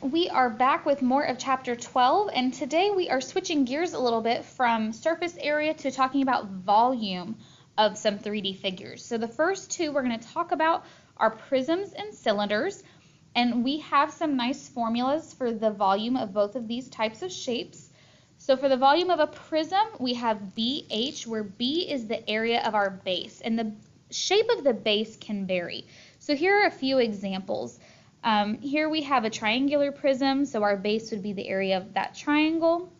We are back with more of chapter 12, and today we are switching gears a little bit from surface area to talking about volume of some 3D figures. So the first two we're going to talk about are prisms and cylinders, and we have some nice formulas for the volume of both of these types of shapes. So for the volume of a prism, we have BH, where B is the area of our base, and the shape of the base can vary. So here are a few examples. Here we have a triangular prism, so our base would be the area of that triangle.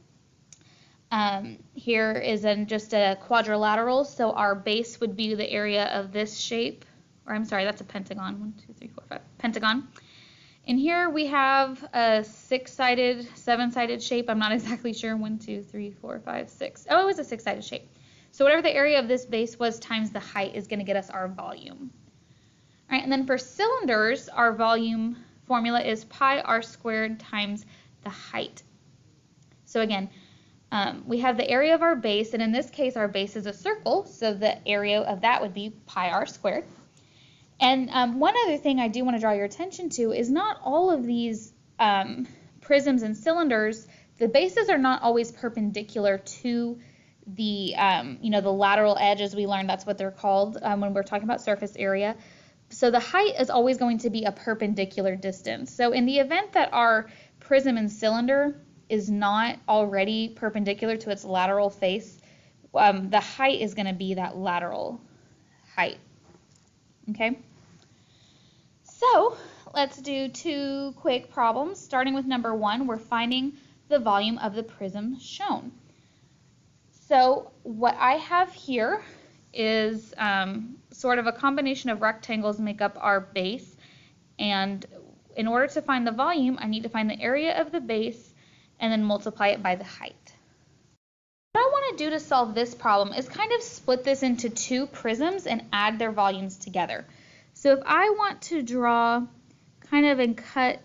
Here is just a quadrilateral, so our base would be the area of this shape, or I'm sorry, that's a pentagon, 1, 2, 3, 4, 5, pentagon. And here we have a 6-sided, 7-sided shape. I'm not exactly sure, 1, 2, 3, 4, 5, 6. Oh, it was a 6-sided shape. So whatever the area of this base was times the height is going to get us our volume. All right, and then for cylinders, our volume formula is pi r squared times the height. So again, we have the area of our base, and in this case, our base is a circle, so the area of that would be pi r squared. And one other thing I do want to draw your attention to is not all of these prisms and cylinders, the bases are not always perpendicular to the, the lateral edge, as we learned, that's what they're called when we're talking about surface area. So the height is always going to be a perpendicular distance. So in the event that our prism and cylinder is not already perpendicular to its lateral face, the height is going to be that lateral height. Okay? So let's do two quick problems. Starting with number 1, we're finding the volume of the prism shown. So what I have here is sort of a combination of rectangles make up our base, and in order to find the volume, I need to find the area of the base and then multiply it by the height. What I want to do to solve this problem is kind of split this into two prisms and add their volumes together. So if I want to draw kind of and cut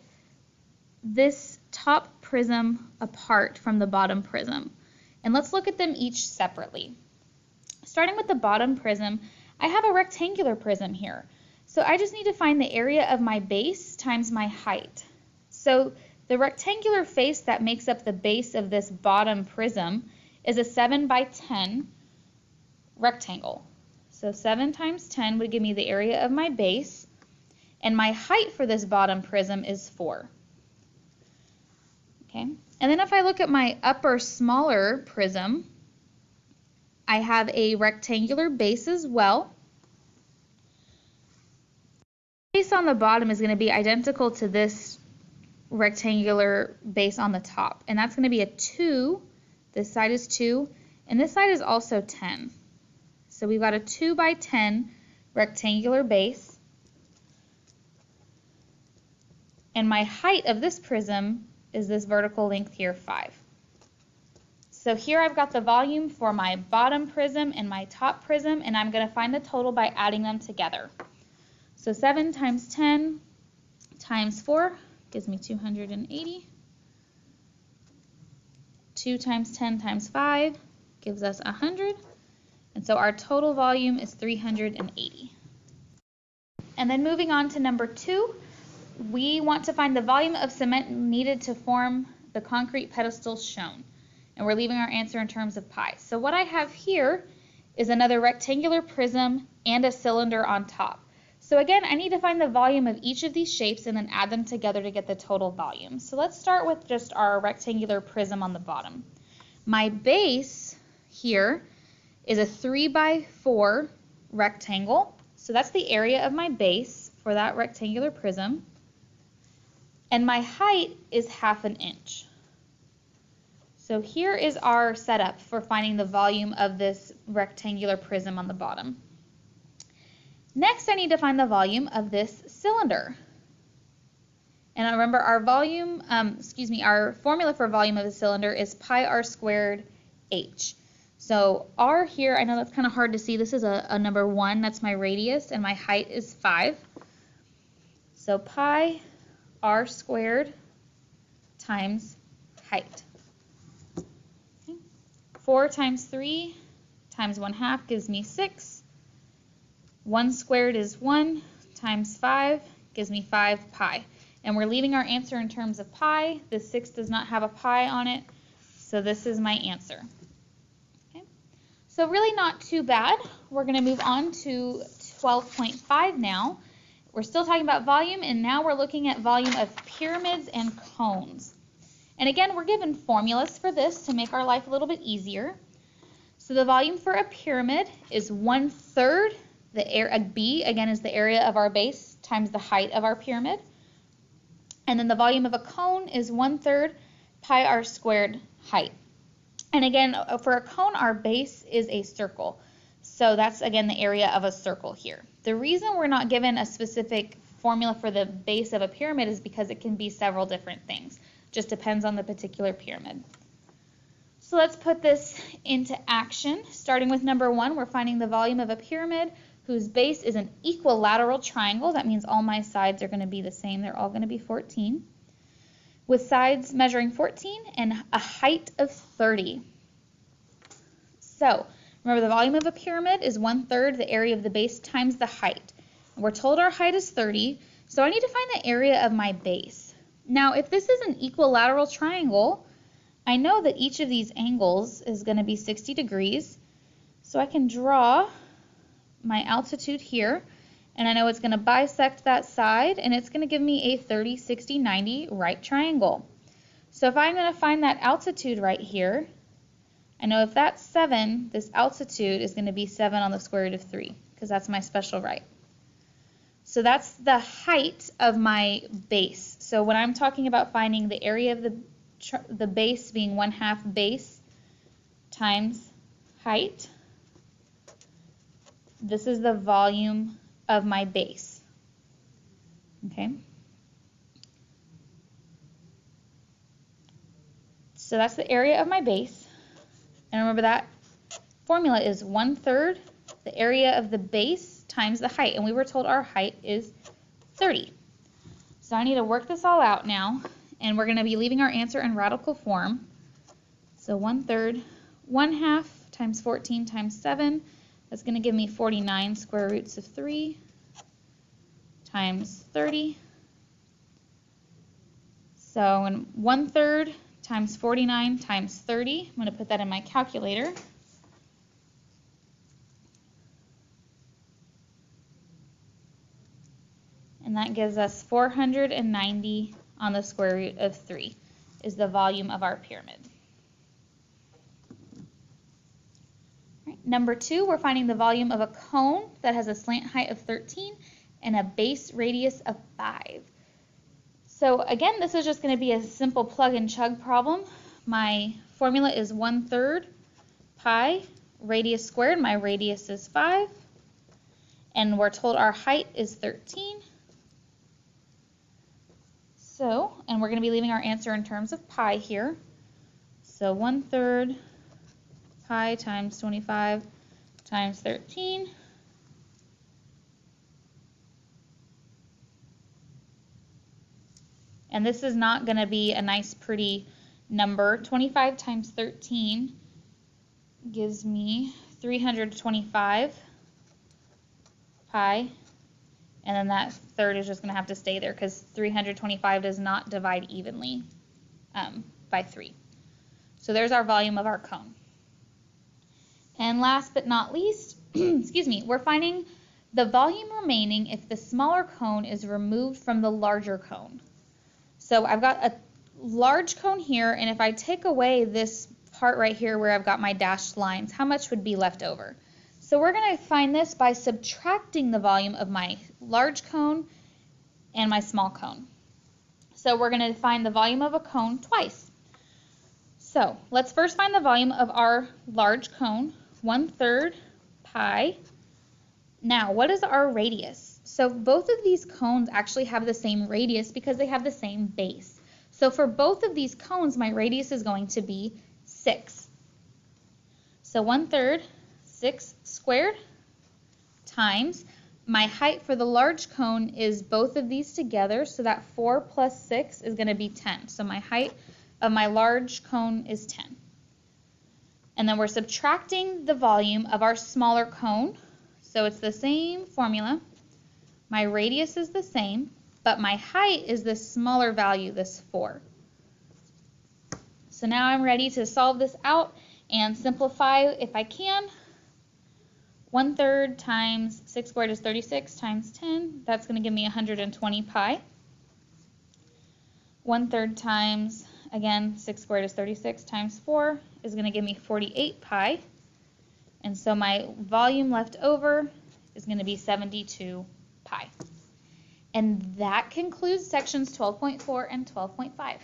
this top prism apart from the bottom prism, and let's look at them each separately. Starting with the bottom prism, I have a rectangular prism here. So I just need to find the area of my base times my height. So the rectangular face that makes up the base of this bottom prism is a 7 by 10 rectangle. So 7 times 10 would give me the area of my base, and my height for this bottom prism is 4. Okay, and then if I look at my upper smaller prism, I have a rectangular base as well. The base on the bottom is going to be identical to this rectangular base on the top, and that's going to be a 2. This side is 2, and this side is also 10. So we've got a 2 by 10 rectangular base, and my height of this prism is this vertical length here, 5. So here I've got the volume for my bottom prism and my top prism, and I'm going to find the total by adding them together. So 7 times 10 times 4 gives me 280. 2 times 10 times 5 gives us 100. And so our total volume is 380. And then moving on to number 2, we want to find the volume of cement needed to form the concrete pedestals shown. And we're leaving our answer in terms of pi. So what I have here is another rectangular prism and a cylinder on top. So again, I need to find the volume of each of these shapes and then add them together to get the total volume. So let's start with just our rectangular prism on the bottom. My base here is a 3 by 4 rectangle. So that's the area of my base for that rectangular prism. And my height is 1/2 inch. So here is our setup for finding the volume of this rectangular prism on the bottom. Next, I need to find the volume of this cylinder. And remember, our our formula for volume of the cylinder is pi r squared h. So r here, I know that's kind of hard to see. This is a number 1, that's my radius, and my height is 5. So pi r squared times height. 4 times 3 times 1/2 gives me 6. 1 squared is 1 times 5 gives me 5 pi. And we're leaving our answer in terms of pi. The 6 does not have a pi on it, so this is my answer. Okay. So really not too bad. We're going to move on to 12.5 now. We're still talking about volume, and now we're looking at volume of pyramids and cones. And again, we're given formulas for this to make our life a little bit easier. So the volume for a pyramid is 1/3. B, again, is the area of our base times the height of our pyramid. And then the volume of a cone is 1/3 pi r squared height. And again, for a cone, our base is a circle. So that's, again, the area of a circle here. The reason we're not given a specific formula for the base of a pyramid is because it can be several different things. Just depends on the particular pyramid. So let's put this into action. Starting with number 1, we're finding the volume of a pyramid whose base is an equilateral triangle. That means all my sides are going to be the same. They're all going to be 14. With sides measuring 14 and a height of 30. So remember, the volume of a pyramid is 1/3 the area of the base times the height. We're told our height is 30, so I need to find the area of my base. Now, if this is an equilateral triangle, I know that each of these angles is going to be 60 degrees, so I can draw my altitude here, and I know it's going to bisect that side, and it's going to give me a 30, 60, 90 right triangle. So if I'm going to find that altitude right here, I know if that's 7, this altitude is going to be 7 on the square root of 3, because that's my special right. So that's the height of my base. So when I'm talking about finding the area of the base being 1/2 base times height, this is the volume of my base. Okay? So that's the area of my base. And remember that formula is 1/3 the area of the base times the height. And we were told our height is 30. So I need to work this all out now. And we're going to be leaving our answer in radical form. So 1/3, 1/2 times 14 times 7. That's going to give me 49 square roots of 3 times 30. So 1/3 times 49 times 30. I'm going to put that in my calculator. And that gives us 490 on the square root of 3 is the volume of our pyramid. Number 2, we're finding the volume of a cone that has a slant height of 13 and a base radius of 5. So again, this is just going to be a simple plug and chug problem. My formula is 1/3 pi radius squared. My radius is 5. And we're told our height is 13. So, and we're going to be leaving our answer in terms of pi here. So 1/3 pi times 25 times 13. And this is not going to be a nice pretty number. 25 times 13 gives me 325 pi. And then that third is just going to have to stay there because 325 does not divide evenly by 3. So there's our volume of our cone. And last but not least, excuse me, we're finding the volume remaining if the smaller cone is removed from the larger cone. So I've got a large cone here, and if I take away this part right here where I've got my dashed lines, how much would be left over? So we're going to find this by subtracting the volume of my large cone and my small cone. So we're going to find the volume of a cone twice. So let's first find the volume of our large cone, 1/3 pi. Now, what is our radius? So both of these cones actually have the same radius because they have the same base. So for both of these cones, my radius is going to be 6. So 1/3 6 squared times my height for the large cone is both of these together, so that 4 plus 6 is going to be 10. So my height of my large cone is 10. And then we're subtracting the volume of our smaller cone, so it's the same formula. My radius is the same, but my height is this smaller value, this 4. So now I'm ready to solve this out and simplify if I can. 1/3 times 6 squared is 36 times 10. That's going to give me 120 pi. 1/3 times, again, 6 squared is 36 times 4 is going to give me 48 pi. And so my volume left over is going to be 72 pi. And that concludes sections 12.4 and 12.5.